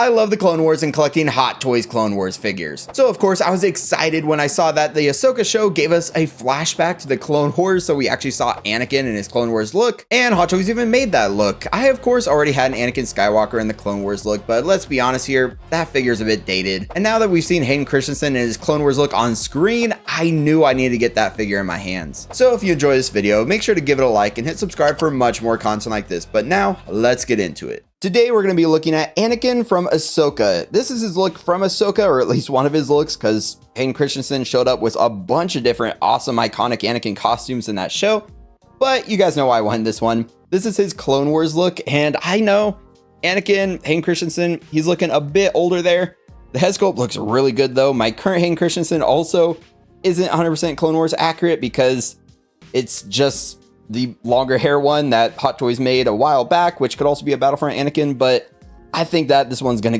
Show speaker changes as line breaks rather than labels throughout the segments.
I love the Clone Wars and collecting Hot Toys Clone Wars figures. So of course I was excited when I saw that the Ahsoka show gave us a flashback to the Clone Wars, so we actually saw Anakin in his Clone Wars look, and Hot Toys even made that look. I of course already had an Anakin Skywalker in the Clone Wars look, but let's be honest here, that figure's a bit dated. And now that we've seen Hayden Christensen in his Clone Wars look on screen, I knew I needed to get that figure in my hands. So if you enjoy this video, make sure to give it a like and hit subscribe for much more content like this. But now let's get into it. Today we're going to be looking at Anakin from Ahsoka. This is his look from Ahsoka, or at least one of his looks, because Hayden Christensen showed up with a bunch of different awesome iconic Anakin costumes in that show. But you guys know why I wanted this one. This is his Clone Wars look, and I know Anakin, Hayden Christensen, he's looking a bit older there. The head sculpt looks really good though. My current Hayden Christensen also isn't 100% Clone Wars accurate because it's just the longer hair one that Hot Toys made a while back, which could also be a Battlefront Anakin, but I think that this one's gonna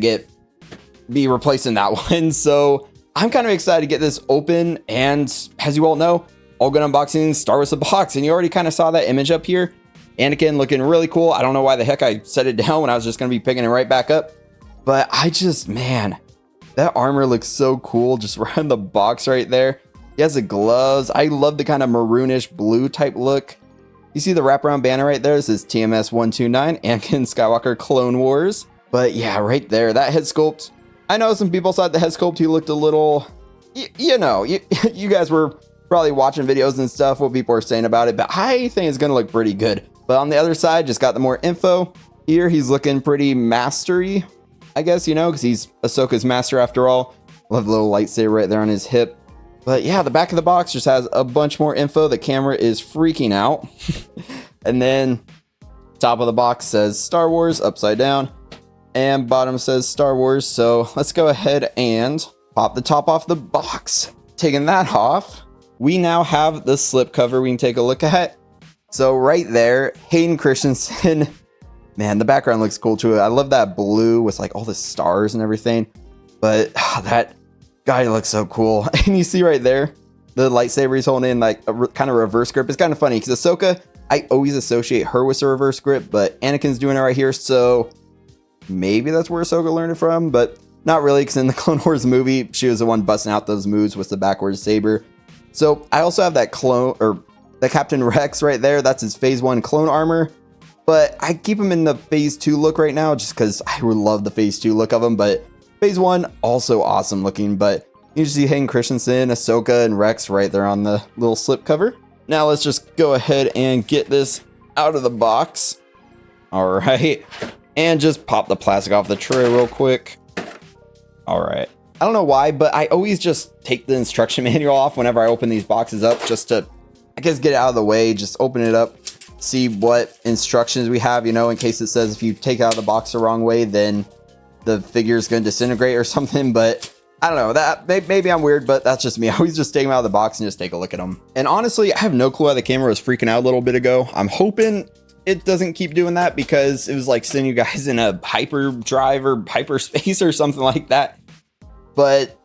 be replacing that one. So I'm kind of excited to get this open, and as you all know, all good unboxings start with the box, and you already kind of saw that image up here. Anakin looking really cool. I don't know why the heck I set it down when I was just gonna be picking it right back up, but man, that armor looks so cool just around the box right there. He has the gloves. I love the kind of maroonish blue type look. You see the wraparound banner right there? This is TMS 129, Anakin Skywalker Clone Wars. But yeah, right there, that head sculpt. I know some people thought the head sculpt, he looked a little, you guys were probably watching videos and stuff, what people are saying about it, but I think it's gonna look pretty good. But on the other side, just got the more info. Here, he's looking pretty mastery, I guess, because he's Ahsoka's master after all. Love the little lightsaber right there on his hip. But yeah, the back of the box just has a bunch more info. The camera is freaking out. And then top of the box says Star Wars upside down, and bottom says Star Wars. So let's go ahead and pop the top off the box. Taking that off, we now have the slip cover we can take a look at. So right there, Hayden Christensen. Man, the background looks cool too. I love that blue with like all the stars and everything. But that guy looks so cool. And you see right there, the lightsaber he's holding in like a kind of reverse grip. It's kind of funny because Ahsoka, I always associate her with a reverse grip, but Anakin's doing it right here. So maybe that's where Ahsoka learned it from, but not really, because in the Clone Wars movie, she was the one busting out those moves with the backwards saber. So I also have that the Captain Rex right there. That's his Phase 1 clone armor. But I keep him in the Phase 2 look right now just because I would love the Phase 2 look of him. But Phase 1, also awesome looking. But you see Hayden Christensen, Ahsoka, and Rex right there on the little slip cover. Now let's just go ahead and get this out of the box. All right. And just pop the plastic off the tray real quick. All right. I don't know why, but I always just take the instruction manual off whenever I open these boxes up just to, I guess, get it out of the way. Just open it up, see what instructions we have, in case it says if you take it out of the box the wrong way, then the figure is going to disintegrate or something. But I don't know, that maybe I'm weird, but that's just me. I always just take them out of the box and just take a look at them. And honestly, I have no clue why the camera was freaking out a little bit ago. I'm hoping it doesn't keep doing that because it was like sending you guys in a hyperdrive or hyperspace or something like that. But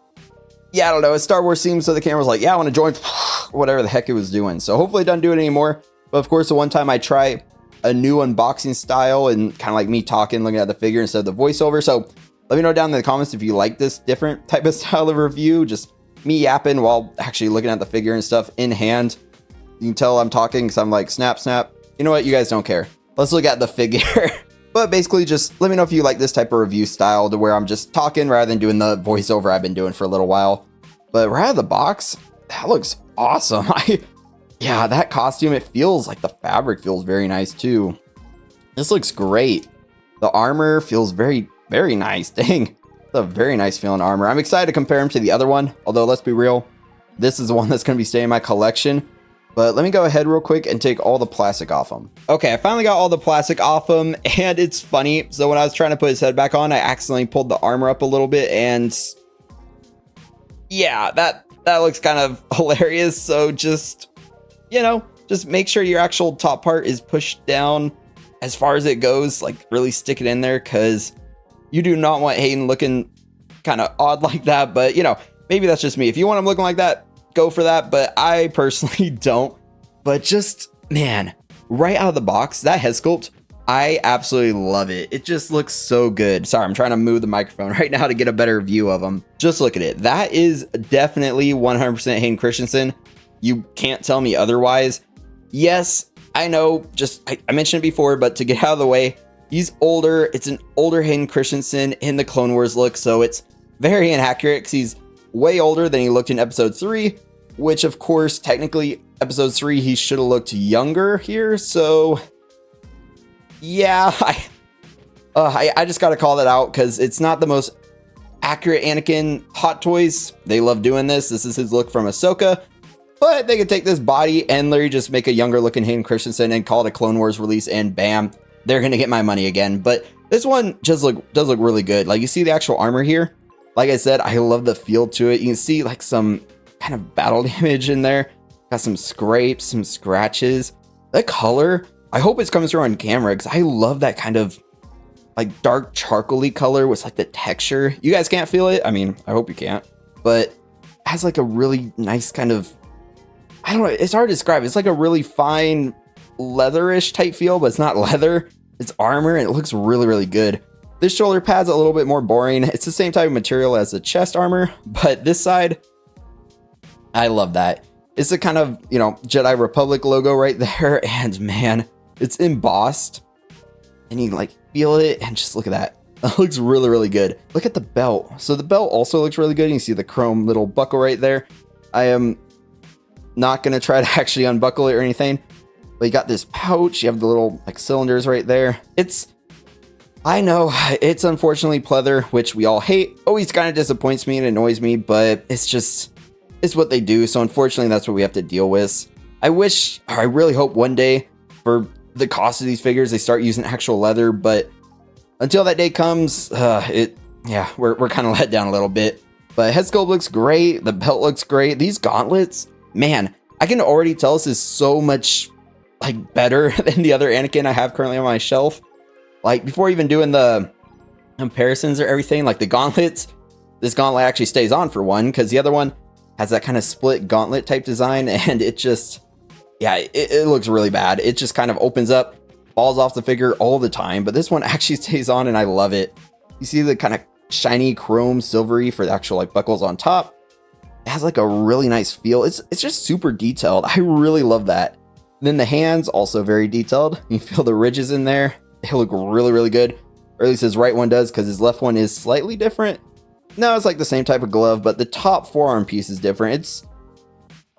yeah, I don't know. It's Star Wars themed, so the camera was like, yeah, I want to join, whatever the heck it was doing. So hopefully it doesn't do it anymore. But of course, the one time I try a new unboxing style and kind of like me talking, looking at the figure instead of the voiceover. So let me know down in the comments if you like this different type of style of review. Just me yapping while actually looking at the figure and stuff in hand. You can tell I'm talking because I'm like, snap, snap. You know what? You guys don't care. Let's look at the figure. But basically, just let me know if you like this type of review style to where I'm just talking rather than doing the voiceover I've been doing for a little while. But right out of the box, that looks awesome. Yeah, that costume, it feels like the fabric feels very nice too. This looks great. The armor feels very, very nice. Dang, it's a very nice feeling armor. I'm excited to compare him to the other one. Although, let's be real, this is the one that's going to be staying in my collection. But let me go ahead real quick and take all the plastic off him. Okay, I finally got all the plastic off him, and it's funny. So when I was trying to put his head back on, I accidentally pulled the armor up a little bit, and yeah, that looks kind of hilarious. So just, just make sure your actual top part is pushed down as far as it goes. Like, really stick it in there, because you do not want Hayden looking kind of odd like that. But, maybe that's just me. If you want him looking like that, go for that, but I personally don't. But just, man, right out of the box, that head sculpt I absolutely love it. It just looks so good. Sorry, I'm trying to move the microphone right now to get a better view of them. Just look at it. That is definitely 100% Hayden Christensen. You can't tell me otherwise. Yes, I know, I mentioned it before, but to get out of the way, he's older. It's an older Hayden Christensen in the Clone Wars look, so it's very inaccurate because he's way older than he looked in episode 3, which of course, technically episode 3, he should have looked younger here. So yeah, I just got to call that out because it's not the most accurate Anakin. Hot Toys, they love doing this. This is his look from Ahsoka, but they could take this body and literally just make a younger looking Hayden Christensen and call it a Clone Wars release, and bam, they're going to get my money again. But this one just does look really good. Like, you see the actual armor here. Like I said, I love the feel to it. You can see like some kind of battle damage in there. Got some scrapes, some scratches. The color, I hope it's coming through on camera because I love that kind of like dark charcoaly color with like the texture. You guys can't feel it. I mean, I hope you can't, but it has like a really nice kind of, I don't know, it's hard to describe. It's like a really fine leatherish type feel, but it's not leather. It's armor and it looks really, really good. This shoulder pad's a little bit more boring. It's the same type of material as the chest armor, but this side, I love that. It's a kind of, you know, Jedi Republic logo right there. And man, it's embossed and you like feel it and just look at that. That looks really, really good. Look at the belt. So the belt also looks really good. You see the chrome little buckle right there. I am not going to try to actually unbuckle it or anything, but you got this pouch. You have the little like cylinders right there. I know it's unfortunately pleather, which we all hate. Always kind of disappoints me and annoys me, but it's what they do. So unfortunately, that's what we have to deal with. I really hope one day for the cost of these figures, they start using actual leather, but until that day comes, we're kind of let down a little bit. But head sculpt looks great. The belt looks great. These gauntlets, man, I can already tell this is so much like better than the other Anakin I have currently on my shelf. Like before even doing the comparisons or everything, like the gauntlets, this gauntlet actually stays on for one because the other one has that kind of split gauntlet type design, and it just, yeah, it looks really bad. It just kind of opens up, falls off the figure all the time, but this one actually stays on and I love it. You see the kind of shiny chrome silvery for the actual like buckles on top. It has like a really nice feel. It's just super detailed. I really love that. And then the hands also very detailed. You feel the ridges in there. They look really, really good. Or at least his right one does, because his left one is slightly different. No, it's like the same type of glove, but the top forearm piece is different. It's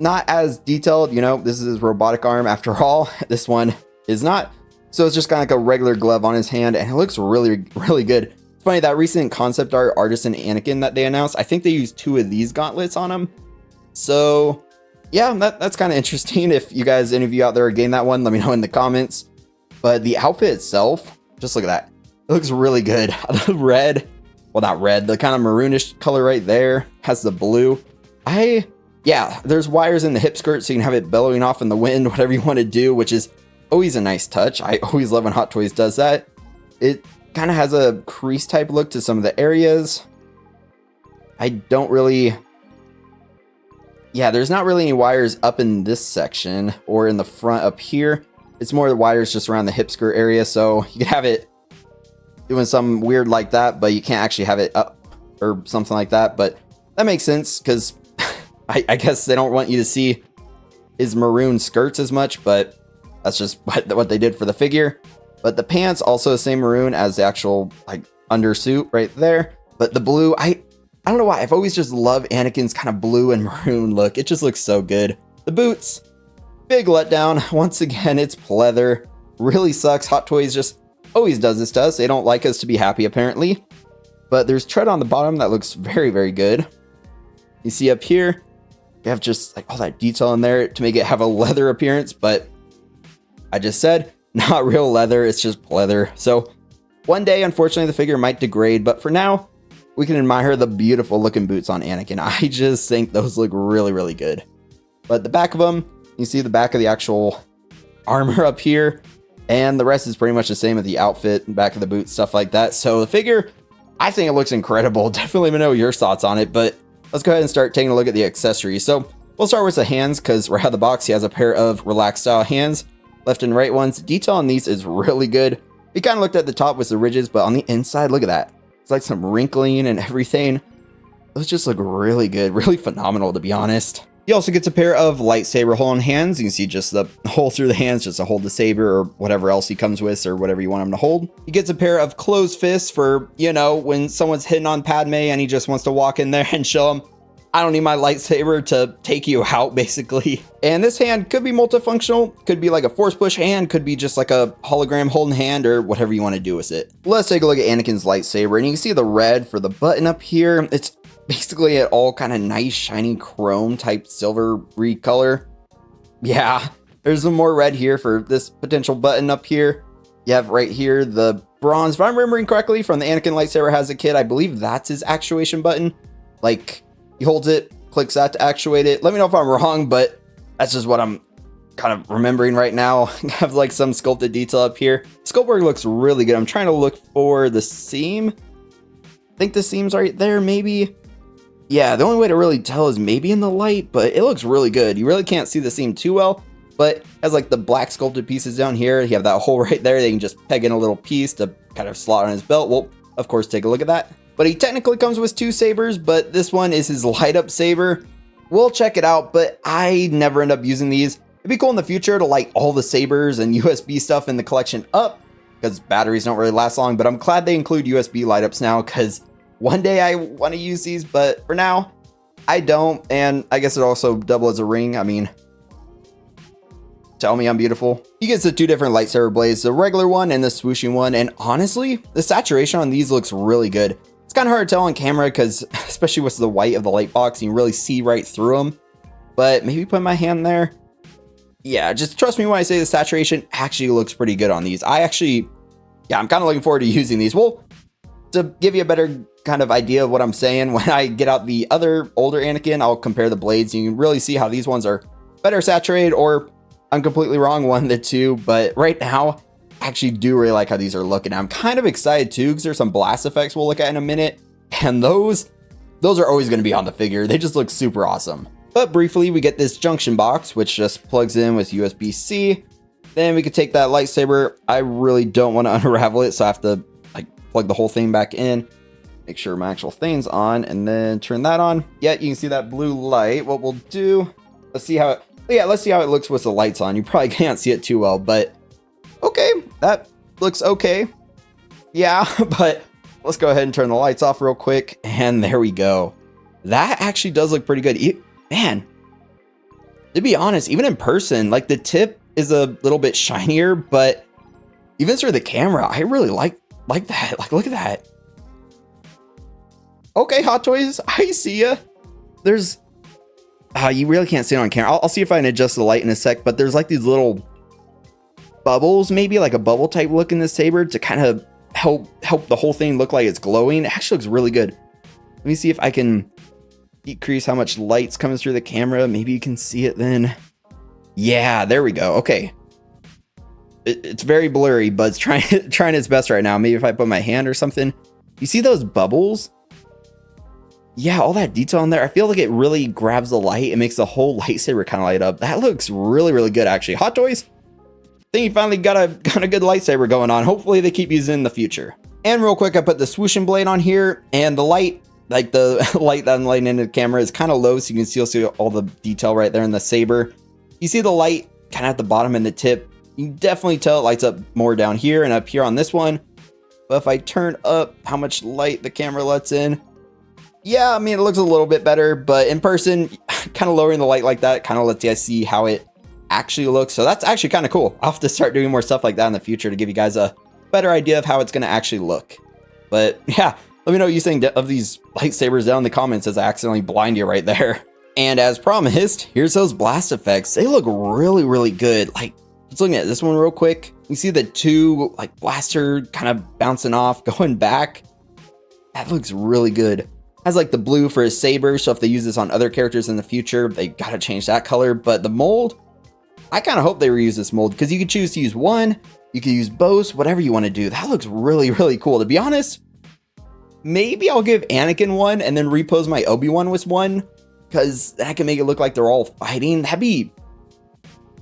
not as detailed, you know, this is his robotic arm after all. This one is not. So it's just kind of like a regular glove on his hand, and it looks really, really good. It's funny, that recent concept art Artisan Anakin that they announced, I think they used 2 of these gauntlets on him. So yeah, that's kind of interesting. If you guys, any of you out there are getting that one, let me know in the comments. But the outfit itself, just look at that. It looks really good. The red, well, not red, the kind of maroonish color right there has the blue. Yeah, there's wires in the hip skirt so you can have it bellowing off in the wind, whatever you want to do, which is always a nice touch. I always love when Hot Toys does that. It kind of has a crease type look to some of the areas. There's not really any wires up in this section or in the front up here. It's more the wires just around the hip skirt area, so you can have it doing something weird like that, but you can't actually have it up or something like that. But that makes sense because I guess they don't want you to see his maroon skirts as much, but that's just what they did for the figure. But the pants also the same maroon as the actual like undersuit right there. But the blue, I don't know why, I've always just loved Anakin's kind of blue and maroon look. It just looks so good. The boots, big letdown. Once again, it's pleather. Really sucks. Hot Toys just always does this to us. They don't like us to be happy, apparently. But there's tread on the bottom that looks very, very good. You see up here, you have just like all that detail in there to make it have a leather appearance. But I just said, not real leather. It's just pleather. So one day, unfortunately, the figure might degrade. But for now, we can admire the beautiful looking boots on Anakin. I just think those look really, really good. But the back of them, you see the back of the actual armor up here, and the rest is pretty much the same with the outfit, back of the boots, stuff like that. So the figure, I think it looks incredible. Definitely let me know your thoughts on it, but let's go ahead and start taking a look at the accessories. So we'll start with the hands, because right out of the box, he has a pair of relaxed style hands, left and right ones. Detail on these is really good. He kind of looked at the top with the ridges, but on the inside, look at that. It's like some wrinkling and everything. Those just look really good, really phenomenal, to be honest. He also gets a pair of lightsaber holding hands. You can see just the hole through the hands just to hold the saber or whatever else he comes with or whatever you want him to hold. He gets a pair of closed fists for, you know, when someone's hitting on Padme and he just wants to walk in there and show him, I don't need my lightsaber to take you out, basically. And this hand could be multifunctional, could be like a force push hand, could be just like a hologram holding hand or whatever you want to do with it. Let's take a look at Anakin's lightsaber, and you can see the red for the button up here. It's basically an all kind of nice shiny chrome type silvery color. Yeah, there's some more red here for this potential button up here. You have right here the bronze, if I'm remembering correctly, from the Anakin lightsaber has a kid. I believe that's his actuation button. Like, he holds it, clicks that to actuate it. Let me know if I'm wrong, but that's just what I'm kind of remembering right now. I have like some sculpted detail up here. Sculpt work looks really good. I'm trying to look for the seam. I think the seam's right there, maybe. Yeah, the only way to really tell is maybe in the light, but it looks really good. You really can't see the seam too well, but has like the black sculpted pieces down here. You have that hole right there. They can just peg in a little piece to kind of slot on his belt. Well, of course, take a look at that. But he technically comes with two sabers, but this one is his light up saber. We'll check it out, but I never end up using these. It'd be cool in the future to light all the sabers and USB stuff in the collection up, because batteries don't really last long, but I'm glad they include USB light ups now, because one day I want to use these, but for now, I don't. And I guess it also doubles as a ring. I mean, tell me I'm beautiful. He gets the two different lightsaber blades, the regular one and the swooshing one. And honestly, the saturation on these looks really good. It's kind of hard to tell on camera because, especially with the white of the light box, you can really see right through them. But maybe put my hand there. Yeah, just trust me when I say the saturation actually looks pretty good on these. I'm kind of looking forward to using these. Well, to give you a better kind of idea of what I'm saying, when I get out the other older Anakin, I'll compare the blades. You can really see how these ones are better saturated, or I'm completely wrong, one of the two. But right now, I actually do really like how these are looking. I'm kind of excited too, because there's some blast effects we'll look at in a minute. And those are always going to be on the figure. They just look super awesome. But briefly, we get this junction box, which just plugs in with USB-C. Then we could take that lightsaber. I really don't want to unravel it, so I have to like plug the whole thing back in. Make sure my actual thing's on, and then turn that on. Yeah, you can see that blue light. What we'll do, let's see how it looks with the lights on. You probably can't see it too well, but okay, that looks okay. Yeah, but let's go ahead and turn the lights off real quick, and there we go. That actually does look pretty good. Man, to be honest, even in person, like the tip is a little bit shinier, but even through the camera, I really like that. Like, look at that. Okay, Hot Toys, I see ya. There's, you really can't see it on camera. I'll see if I can adjust the light in a sec, but there's like these little bubbles, maybe like a bubble type look in this saber to kind of help the whole thing look like it's glowing. It actually looks really good. Let me see if I can decrease how much light's coming through the camera. Maybe you can see it then. Yeah, there we go. Okay. It's very blurry, but it's trying its best right now. Maybe if I put my hand or something. You see those bubbles? Yeah, all that detail in there. I feel like it really grabs the light. It makes the whole lightsaber kind of light up. That looks really, really good, actually. Hot Toys, I think you finally got a good lightsaber going on. Hopefully they keep using it in the future. And real quick, I put the swooshing blade on here, and the light, like the light that I'm lighting into the camera, is kind of low, so you can still see all the detail right there in the saber. You see the light kind of at the bottom and the tip. You can definitely tell it lights up more down here and up here on this one. But if I turn up how much light the camera lets in, yeah, I mean, it looks a little bit better, but in person, kind of lowering the light like that kind of lets you guys see how it actually looks. So that's actually kind of cool. I'll have to start doing more stuff like that in the future to give you guys a better idea of how it's going to actually look. But yeah, let me know what you think of these lightsabers down in the comments as I accidentally blind you right there. And as promised, here's those blast effects. They look really, really good. Like, just looking at this one real quick, you see the two like blaster kind of bouncing off, going back. That looks really good. Has like the blue for his saber, so if they use this on other characters in the future, they gotta change that color. But the mold, I kind of hope they reuse this mold, because you could choose to use one, you could use both, whatever you want to do. That looks really, really cool. To be honest, maybe I'll give Anakin one and then repose my Obi-Wan with one, because that can make it look like they're all fighting.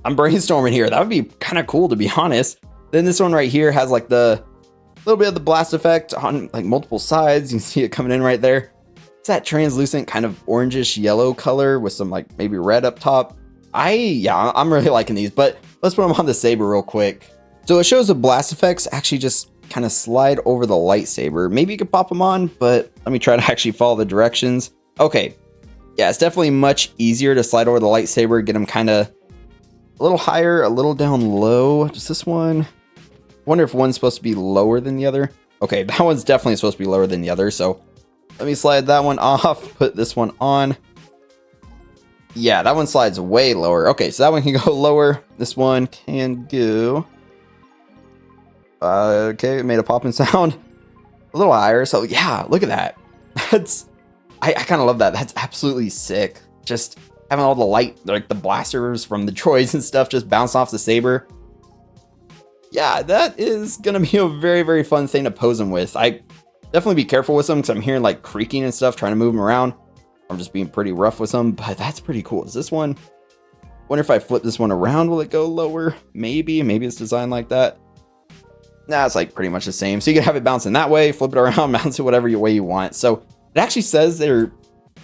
I'm brainstorming here. That would be kind of cool, to be honest. Then this one right here has like the little bit of the blast effect on like multiple sides. You can see it coming in right there. It's that translucent kind of orangish yellow color with some like maybe red up top. I'm really liking these, but let's put them on the saber real quick. So it shows the blast effects actually just kind of slide over the lightsaber. Maybe you could pop them on, but let me try to actually follow the directions. Okay. Yeah, it's definitely much easier to slide over the lightsaber, get them kind of a little higher, a little down low. Does this one? I wonder if one's supposed to be lower than the other. Okay, that one's definitely supposed to be lower than the other. So let me slide that one off, put this one on. Yeah, that one slides way lower. Okay, so that one can go lower. This one can go... okay, it made a popping sound. A little higher. So yeah, look at that. I kind of love that. That's absolutely sick. Just having all the light, like the blasters from the droids and stuff just bounce off the saber. Yeah, that is going to be a very, very fun thing to pose them with. I definitely be careful with them because I'm hearing like creaking and stuff, trying to move them around. I'm just being pretty rough with them, but that's pretty cool. Is this one? Wonder if I flip this one around, will it go lower? Maybe it's designed like that. Nah, it's like pretty much the same. So you can have it bouncing that way, flip it around, bounce it whatever way you want. So it actually says they're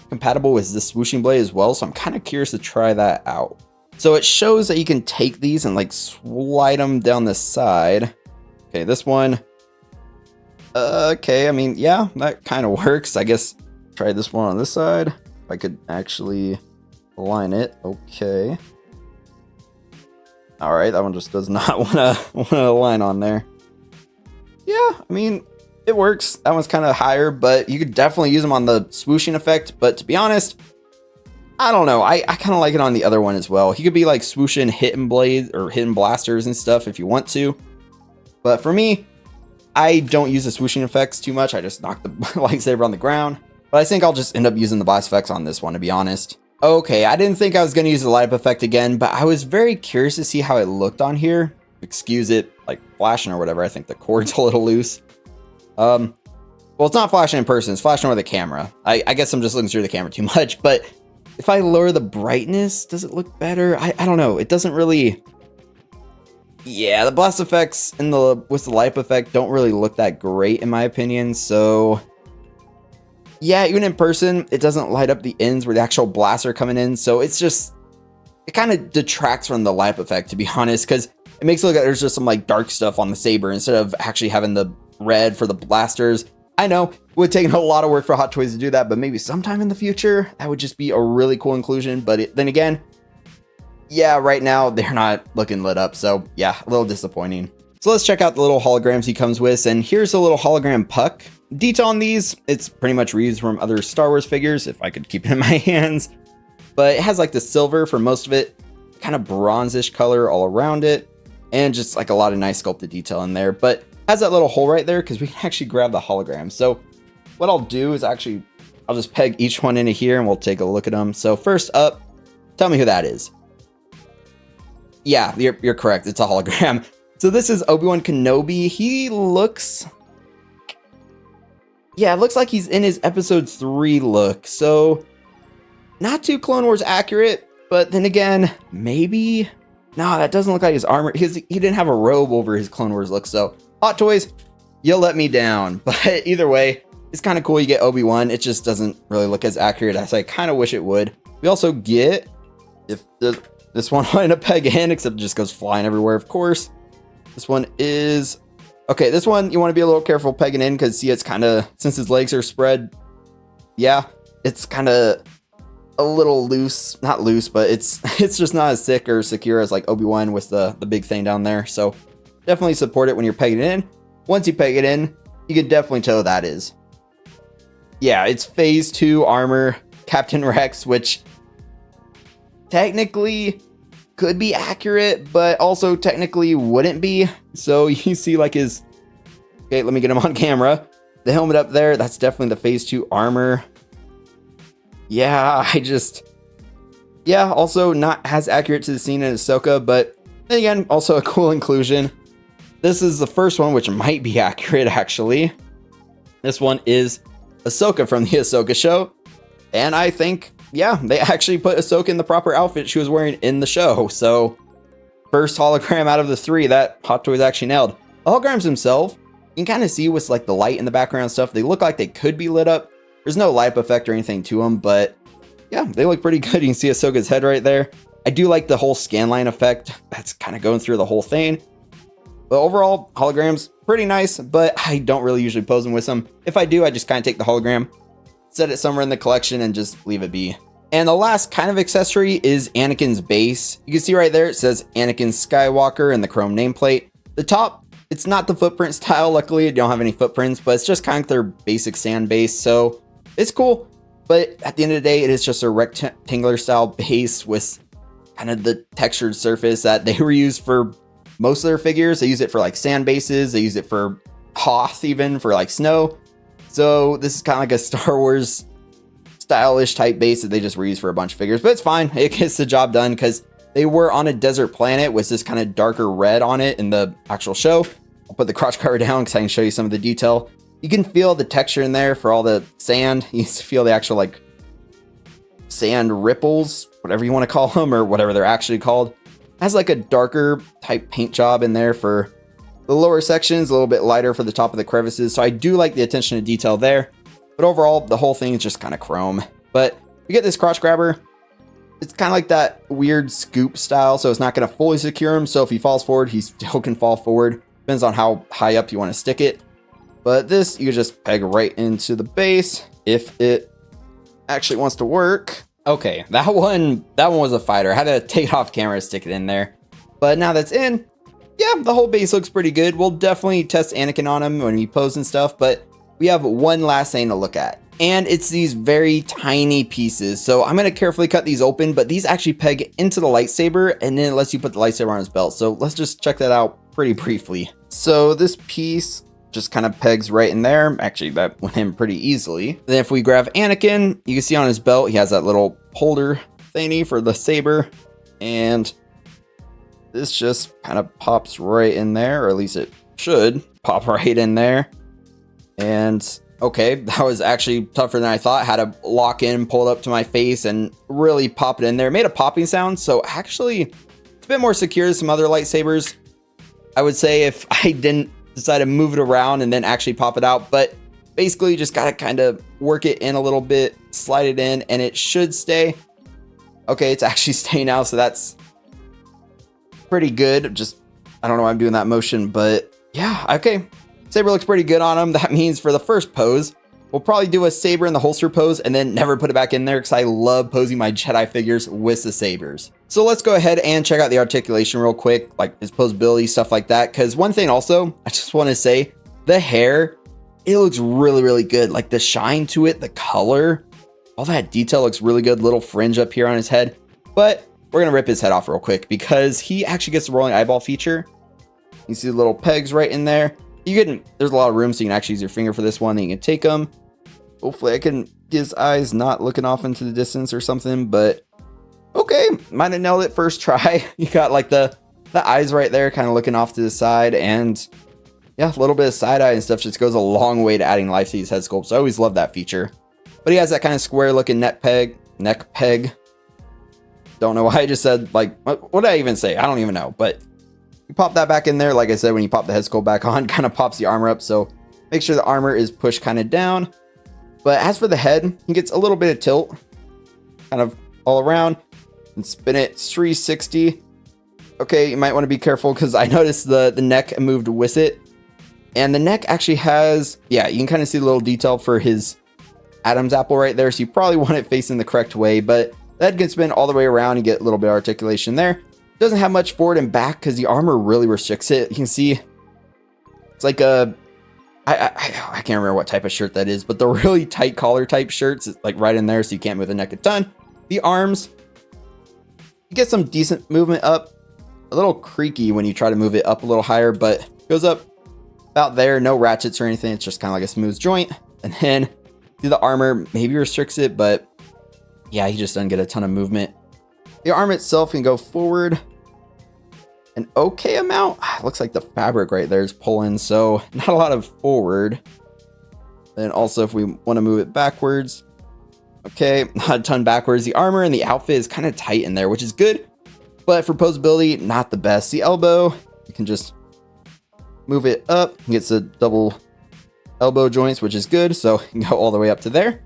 compatible with the swooshing blade as well. So I'm kind of curious to try that out. So it shows that you can take these and like slide them down the side. Okay, this one. Okay, I mean, yeah, that kind of works. I guess try this one on this side. If I could actually align it. Okay. All right, that one just does not want to align on there. Yeah, I mean, it works. That one's kind of higher, but you could definitely use them on the swooshing effect. But to be honest, I don't know. I kind of like it on the other one as well. He could be like swooshing hitting blades or hitting blasters and stuff if you want to. But for me, I don't use the swooshing effects too much. I just knock the lightsaber on the ground. But I think I'll just end up using the blast effects on this one, to be honest. Okay, I didn't think I was going to use the light up effect again, but I was very curious to see how it looked on here. Excuse it, like flashing or whatever. I think the cord's a little loose. Well, it's not flashing in person. It's flashing over the camera. I guess I'm just looking through the camera too much, but if I lower the brightness, does it look better? I don't know. It doesn't really... Yeah, the blast effects and with the light effect don't really look that great in my opinion. So yeah, even in person, it doesn't light up the ends where the actual blasts are coming in. So it's just, it kind of detracts from the light effect, to be honest, because it makes it look like there's just some like dark stuff on the saber instead of actually having the red for the blasters. I know it would take a lot of work for Hot Toys to do that, but maybe sometime in the future, that would just be a really cool inclusion. But then again, yeah, right now they're not looking lit up. So yeah, a little disappointing. So let's check out the little holograms he comes with. And here's a little hologram puck. Detail on these, it's pretty much reused from other Star Wars figures, if I could keep it in my hands. But it has like the silver for most of it, kind of bronzish color all around it, and just like a lot of nice sculpted detail in there. But it has that little hole right there because we can actually grab the hologram. So what I'll do is actually, I'll just peg each one into here and we'll take a look at them. So first up, tell me who that is. Yeah, you're correct. It's a hologram. So this is Obi-Wan Kenobi. He looks... Yeah, it looks like he's in his episode 3 look. So not too Clone Wars accurate, but then again, maybe... No, that doesn't look like his armor. He didn't have a robe over his Clone Wars look. So Hot Toys, you'll let me down. But either way, it's kind of cool you get Obi-Wan. It just doesn't really look as accurate as I kind of wish it would. We also get... This one might end up pegging in, except it just goes flying everywhere, of course. This one is... Okay, this one, you want to be a little careful pegging in, because see, it's kind of... Since his legs are spread, yeah, it's kind of a little loose. Not loose, but it's just not as thick or secure as like Obi-Wan with the big thing down there. So definitely support it when you're pegging it in. Once you peg it in, you can definitely tell who that is. Yeah, it's Phase 2 armor, Captain Rex, which... technically could be accurate, but also technically wouldn't be. So you see like his... Okay, let me get him on camera. The helmet up there, that's definitely the Phase 2 armor. Yeah, Yeah, also not as accurate to the scene in Ahsoka, but then again, also a cool inclusion. This is the first one, which might be accurate, actually. This one is Ahsoka from the Ahsoka show. And I think... yeah, they actually put Ahsoka in the proper outfit she was wearing in the show. So first hologram out of the 3 that Hot Toys actually nailed. The holograms themselves, you can kind of see with like the light in the background and stuff, they look like they could be lit up. There's no light up effect or anything to them, but yeah, they look pretty good. You can see Ahsoka's head right there. I do like the whole scanline effect. That's kind of going through the whole thing. But overall, holograms, pretty nice, but I don't really usually pose them with them. If I do, I just kind of take the hologram, set it somewhere in the collection, and just leave it be. And the last kind of accessory is Anakin's base. You can see right there, it says Anakin Skywalker in the chrome nameplate. The top, it's not the footprint style, luckily, you don't have any footprints, but it's just kind of their basic sand base, so it's cool. But at the end of the day, it is just a rectangular style base with kind of the textured surface that they reuse for most of their figures. They use it for like sand bases, they use it for Hoth, even for like snow. So this is kind of like a Star Wars stylish type base that they just reuse for a bunch of figures, but it's fine. It gets the job done because they were on a desert planet with this kind of darker red on it in the actual show. I'll put the crotch cover down because I can show you some of the detail. You can feel the texture in there for all the sand. You can feel the actual like sand ripples, whatever you want to call them, or whatever they're actually called. It has like a darker type paint job in there for the lower sections, a little bit lighter for the top of the crevices. So I do like the attention to detail there. But overall, the whole thing is just kind of chrome. But you get this crotch grabber. It's kind of like that weird scoop style, so it's not going to fully secure him. So if he falls forward, he still can fall forward. Depends on how high up you want to stick it. But this, you just peg right into the base if it actually wants to work. Okay, that one was a fighter. I had to take it off camera to stick it in there. But now that's in, yeah, the whole base looks pretty good. We'll definitely test Anakin on him when he poses and stuff, but we have one last thing to look at, and it's these very tiny pieces. So I'm going to carefully cut these open, but these actually peg into the lightsaber, and then it lets you put the lightsaber on his belt. So let's just check that out pretty briefly. So this piece just kind of pegs right in there. Actually, that went in pretty easily. Then if we grab Anakin, you can see on his belt, he has that little holder thingy for the saber, and this just kind of pops right in there, or at least it should pop right in there. And okay, that was actually tougher than I thought. Had to lock in, pull it up to my face, and really pop it in there. It made a popping sound, so actually it's a bit more secure than some other lightsabers. I would say if I didn't decide to move it around and then actually pop it out, but basically you just gotta kind of work it in a little bit, slide it in, and it should stay. Okay, it's actually staying now, so that's pretty good. Just, I don't know why I'm doing that motion, but yeah, okay. Saber looks pretty good on him. That means for the first pose, we'll probably do a saber in the holster pose and then never put it back in there because I love posing my Jedi figures with the sabers. So let's go ahead and check out the articulation real quick, like his posability, stuff like that. Because one thing also, I just want to say, the hair, it looks really, really good. Like the shine to it, the color, all that detail looks really good. Little fringe up here on his head. But we're going to rip his head off real quick because he actually gets the rolling eyeball feature. You see the little pegs right in there. There's a lot of room, so you can actually use your finger for this one, and you can take them. Hopefully I can get his eyes not looking off into the distance or something, but okay, might have nailed it first try. You got like the eyes right there kind of looking off to the side, and yeah, a little bit of side eye and stuff just goes a long way to adding life to these head sculpts. I always love that feature. But he has that kind of square looking neck peg. Don't know why I just said, like, what did I even say? I don't even know, but you pop that back in there. Like I said, when you pop the head sculpt back on, kind of pops the armor up. So make sure the armor is pushed kind of down. But as for the head, he gets a little bit of tilt kind of all around and spin it 360. Okay, you might want to be careful because I noticed the neck moved with it. And the neck actually has, yeah, you can kind of see the little detail for his Adam's apple right there. So you probably want it facing the correct way, but the head can spin all the way around and get a little bit of articulation there. Doesn't have much forward and back because the armor really restricts it. You can see it's like a, I can't remember what type of shirt that is, but the really tight collar type shirts, it's like right in there, so you can't move the neck a ton. The arms, you get some decent movement up, a little creaky when you try to move it up a little higher, but goes up about there. No ratchets or anything. It's just kind of like a smooth joint. And then see the armor maybe restricts it, but yeah, he just doesn't get a ton of movement. The arm itself can go forward an okay amount. Looks like the fabric right there is pulling, so not a lot of forward. Then also if we want to move it backwards, okay, not a ton backwards. The armor and the outfit is kind of tight in there, which is good but for posability, not the best. The elbow, you can just move it up. It gets the double elbow joints, which is good. So you can go all the way up to there.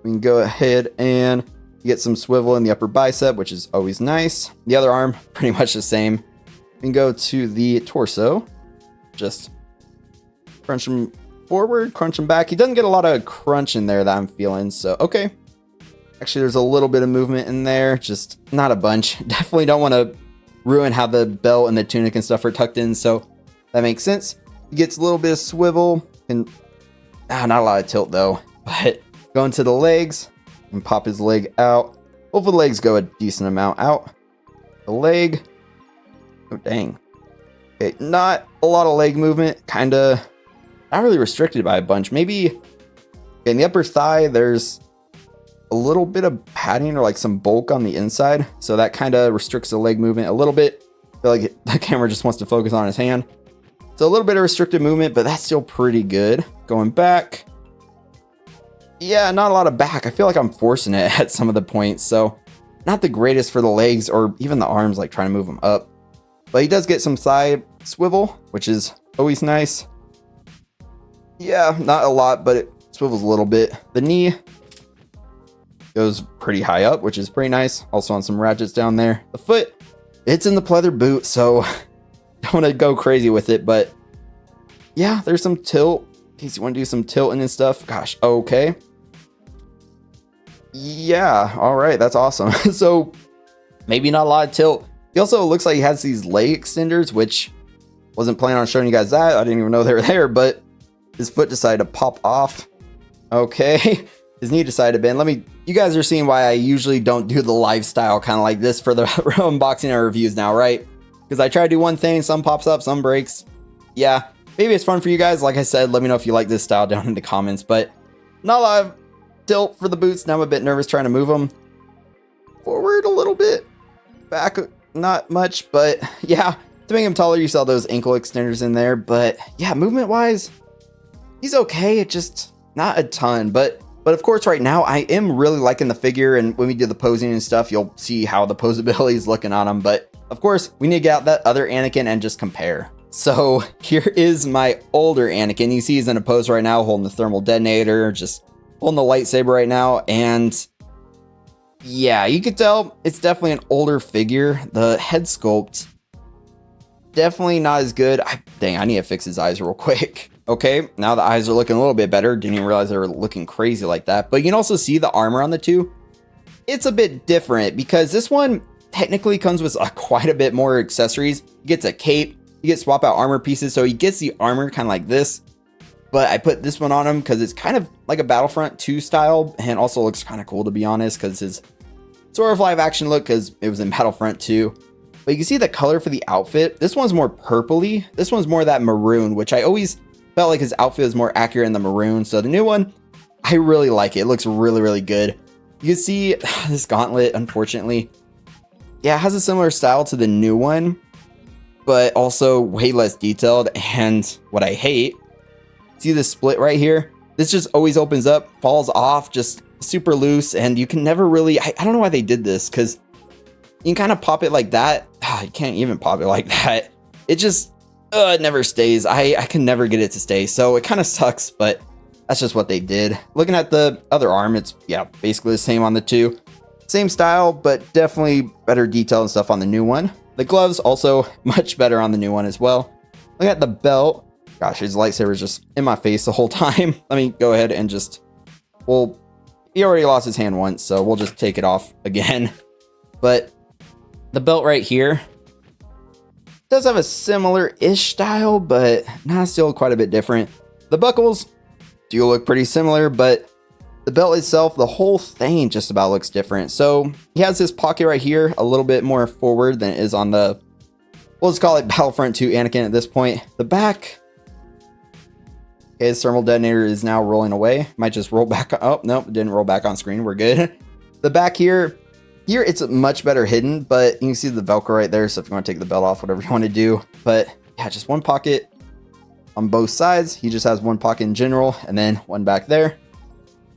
We can go ahead and get some swivel in the upper bicep, which is always nice. The other arm, pretty much the same. We can go to the torso. Just crunch him forward, crunch him back. He doesn't get a lot of crunch in there that I'm feeling. So, okay. Actually, there's a little bit of movement in there. Just not a bunch. Definitely don't want to ruin how the belt and the tunic and stuff are tucked in. So that makes sense. He gets a little bit of swivel. And not a lot of tilt though. But going to the legs and pop his leg out. Both of the legs go a decent amount out. The leg. Oh, dang. Okay, not a lot of leg movement. Kind of not really restricted by a bunch. Maybe in the upper thigh, there's a little bit of padding or like some bulk on the inside. So that kind of restricts the leg movement a little bit. I feel like the camera just wants to focus on his hand. So a little bit of restricted movement, but that's still pretty good. Going back. Yeah, not a lot of back. I feel like I'm forcing it at some of the points. So not the greatest for the legs or even the arms, like trying to move them up. But he does get some thigh swivel, which is always nice. Yeah, not a lot, but it swivels a little bit. The knee goes pretty high up, which is pretty nice. Also on some ratchets down there. The foot, it's in the pleather boot, so don't want to go crazy with it. But yeah, there's some tilt. In case you want to do some tilting and stuff. Gosh, okay. Yeah, all right, that's awesome. So maybe not a lot of tilt. He also looks like he has these leg extenders, which wasn't planning on showing you guys that. I didn't even know they were there, but his foot decided to pop off. Okay. His knee decided to bend. You guys are seeing why I usually don't do the lifestyle kind of like this for the unboxing and reviews now, right? Because I try to do one thing, some pops up, some breaks. Yeah, maybe it's fun for you guys. Like I said, let me know if you like this style down in the comments, but not a lot of tilt for the boots. Now I'm a bit nervous trying to move them forward a little bit, back not much, but yeah, to make him taller, you saw those ankle extenders in there. But yeah, movement wise, he's okay. It just not a ton, but of course right now I am really liking the figure, and when we do the posing and stuff, you'll see how the posability is looking on him. But of course we need to get out that other Anakin and just compare. So here is my older Anakin. You see he's in a pose right now holding the thermal detonator, just holding the lightsaber right now. And yeah, you could tell it's definitely an older figure. The head sculpt, definitely not as good. Dang, I need to fix his eyes real quick. Okay, now the eyes are looking a little bit better. Didn't even realize they were looking crazy like that. But you can also see the armor on the two. It's a bit different because this one technically comes with quite a bit more accessories. He gets a cape. You get swap out armor pieces. So he gets the armor kind of like this. But I put this one on him because it's kind of like a Battlefront 2 style. And also looks kind of cool, to be honest, because his sort of live action look, because it was in Battlefront 2. But you can see the color for the outfit. This one's more purpley. This one's more that maroon, which I always felt like his outfit is more accurate in the maroon. So the new one, I really like it. It looks really, really good. You can see this gauntlet, unfortunately. Yeah, it has a similar style to the new one, but also way less detailed. And what I hate, see this split right here? This just always opens up, falls off, just super loose. And you can never really, I don't know why they did this, because you can kind of pop it like that. You can't even pop it like that. It just, it never stays. I can never get it to stay. So it kind of sucks, but that's just what they did. Looking at the other arm, it's, yeah, basically the same on the two. Same style, but definitely better detail and stuff on the new one. The gloves also much better on the new one as well. Look at the belt. Gosh, his lightsaber is just in my face the whole time. Let me go ahead and just, well, he already lost his hand once, so we'll just take it off again. But the belt right here does have a similar-ish style, but not still quite a bit different. The buckles do look pretty similar, but the belt itself, the whole thing just about looks different. So he has this pocket right here, a little bit more forward than it is on the, we'll just call it Battlefront 2 Anakin at this point. The back, okay, his thermal detonator is now rolling away. Might just roll back. Oh, nope, it didn't roll back on screen. We're good. The back here it's much better hidden, but you can see the Velcro right there. So if you want to take the belt off, whatever you want to do. But yeah, just one pocket on both sides. He just has one pocket in general, and then one back there.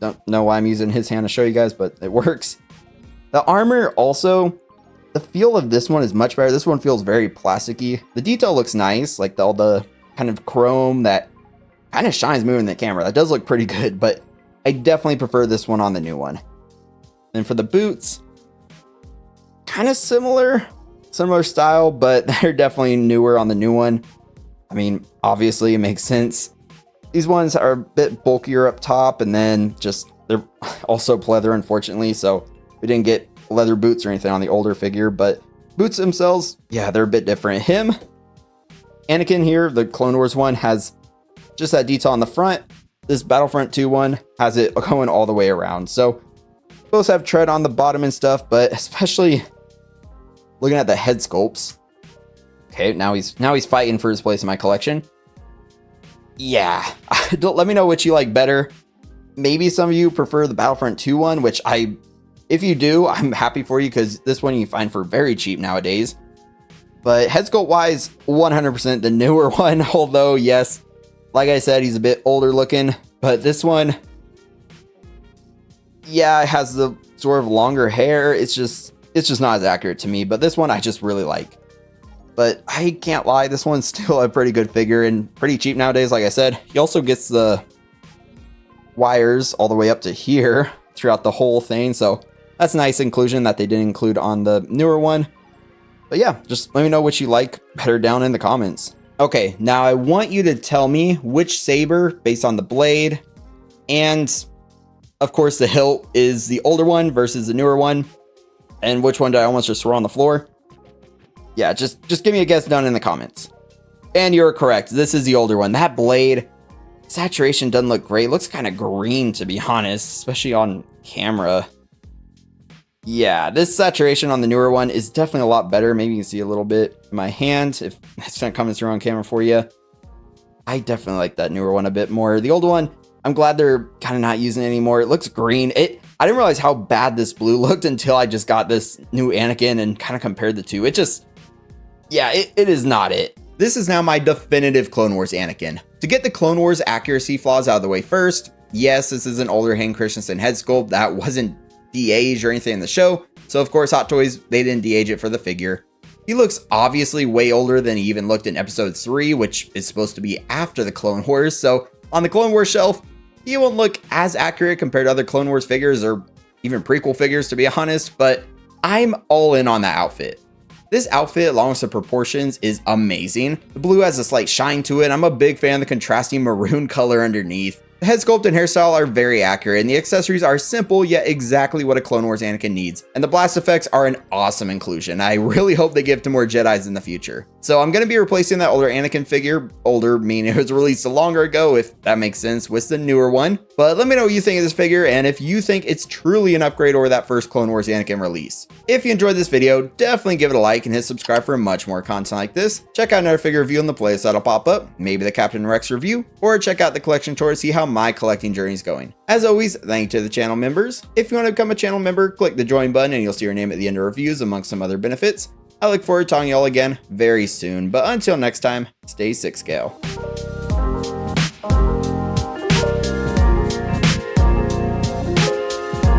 Don't know why I'm using his hand to show you guys, but it works. The armor also, the feel of this one is much better. This one feels very plasticky. The detail looks nice, like all the kind of chrome that kind of shines moving the camera. That does look pretty good, but I definitely prefer this one on the new one. And for the boots, kind of similar style, but they're definitely newer on the new one. I mean, obviously it makes sense. These ones are a bit bulkier up top, and then just they're also pleather, unfortunately, so we didn't get leather boots or anything on the older figure, but boots themselves, yeah, they're a bit different. Anakin here, the Clone Wars one, has just that detail on the front. This Battlefront 2 one has it going all the way around. So both have tread on the bottom and stuff, but especially looking at the head sculpts. Okay, now he's fighting for his place in my collection. Yeah, let me know which you like better. Maybe some of you prefer the Battlefront 2 one, which if you do, I'm happy for you, because this one you find for very cheap nowadays. But head sculpt wise, 100% the newer one. Although, yes, like I said, he's a bit older looking. But this one, yeah, it has the sort of longer hair. It's just not as accurate to me. But this one I just really like. But I can't lie, this one's still a pretty good figure and pretty cheap nowadays. Like I said, he also gets the wires all the way up to here throughout the whole thing. So that's a nice inclusion that they didn't include on the newer one. But yeah, just let me know what you like better down in the comments. Okay, now I want you to tell me which saber, based on the blade, and of course the hilt, is the older one versus the newer one. And which one did I almost just throw on the floor? Yeah, just give me a guess down in the comments. And you're correct, this is the older one. That blade saturation doesn't look great. It looks kind of green, to be honest, especially on camera. Yeah, this saturation on the newer one is definitely a lot better. Maybe you can see a little bit in my hand if it's not coming through on camera for you. I definitely like that newer one a bit more. The older one, I'm glad they're kind of not using it anymore. It looks green. I didn't realize how bad this blue looked until I just got this new Anakin and kind of compared the two. It is not it. This is now my definitive Clone Wars Anakin. To get the Clone Wars accuracy flaws out of the way first, yes, this is an older Hayden Christensen head sculpt that wasn't de-aged or anything in the show. So of course, Hot Toys, they didn't de-age it for the figure. He looks obviously way older than he even looked in episode 3, which is supposed to be after the Clone Wars. So on the Clone Wars shelf, he won't look as accurate compared to other Clone Wars figures or even prequel figures, to be honest, but I'm all in on that outfit. This outfit, along with the proportions, is amazing. The blue has a slight shine to it. I'm a big fan of the contrasting maroon color underneath. The head sculpt and hairstyle are very accurate, and the accessories are simple yet exactly what a Clone Wars Anakin needs. And the blast effects are an awesome inclusion. I really hope they give to more Jedis in the future. So I'm going to be replacing that older Anakin figure, older meaning it was released a longer ago, if that makes sense, with the newer one. But let me know what you think of this figure, and if you think it's truly an upgrade over that first Clone Wars Anakin release. If you enjoyed this video, definitely give it a like and hit subscribe for much more content like this. Check out another figure review in the playlist that'll pop up, maybe the Captain Rex review, or check out the collection tour to see how my collecting journey is going. As always, thank you to the channel members. If you want to become a channel member, click the join button and you'll see your name at the end of reviews amongst some other benefits. I look forward to talking to y'all again very soon, but until next time, stay 6 scale.